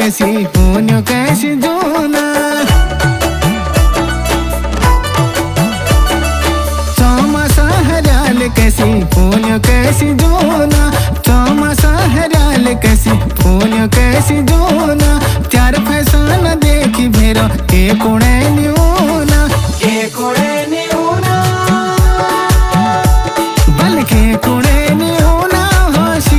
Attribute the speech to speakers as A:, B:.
A: कैसी होन्यो कैसी जोना चौमासा हरियाल कैसी होन्यो कैसी जोना चौमासा हरियाल कैसी होन्यो कैसी जोना त्यार फैशन देखी भेरो के कोणे न्यू